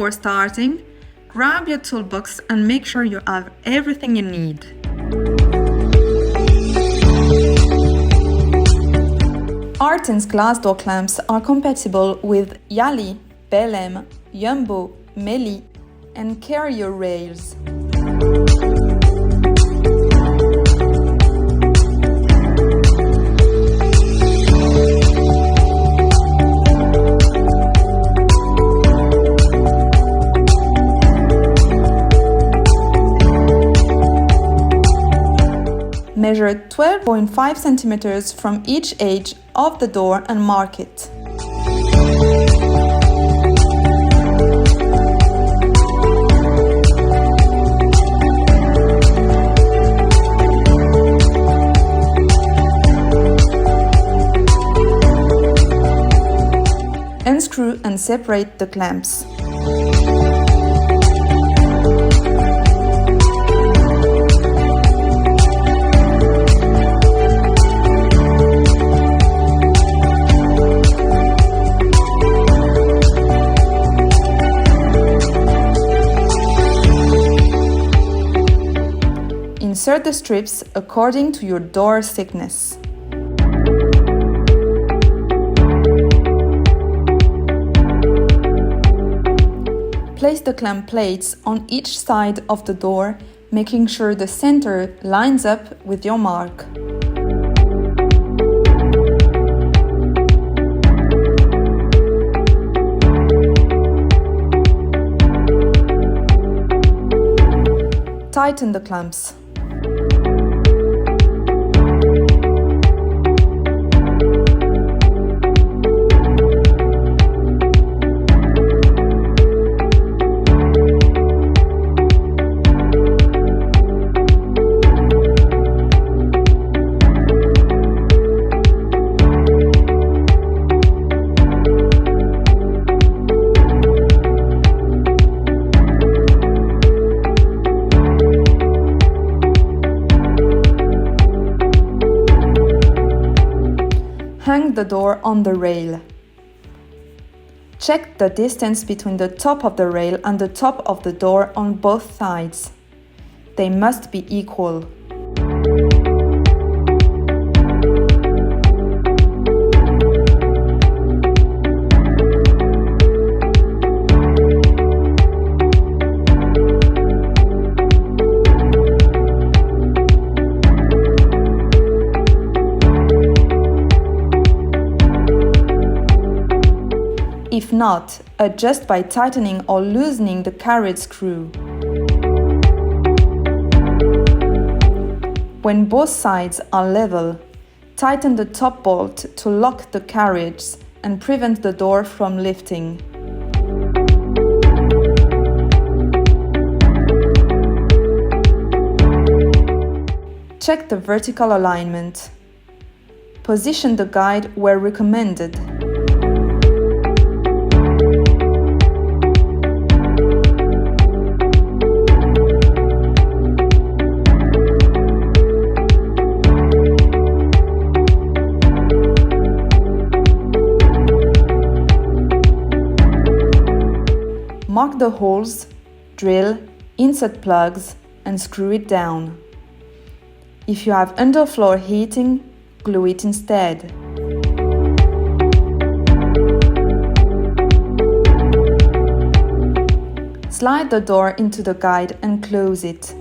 Before starting, grab your toolbox and make sure you have everything you need. Artens glass door clamps are compatible with Yali, Belem, Jumbo, Meli, and carrier rails. Measure 12.5 centimeters from each edge of the door and mark it. Unscrew and separate the clamps. Insert the strips according to your door thickness. Place the clamp plates on each side of the door, making sure the center lines up with your mark. Tighten the clamps. Hang the door on the rail. Check the distance between the top of the rail and the top of the door on both sides. They must be equal. If not, adjust by tightening or loosening the carriage screw. When both sides are level, tighten the top bolt to lock the carriage and prevent the door from lifting. Check the vertical alignment. Position the guide where recommended. Mark the holes, drill, insert plugs, and screw it down. If you have underfloor heating, glue it instead. Slide the door into the guide and close it.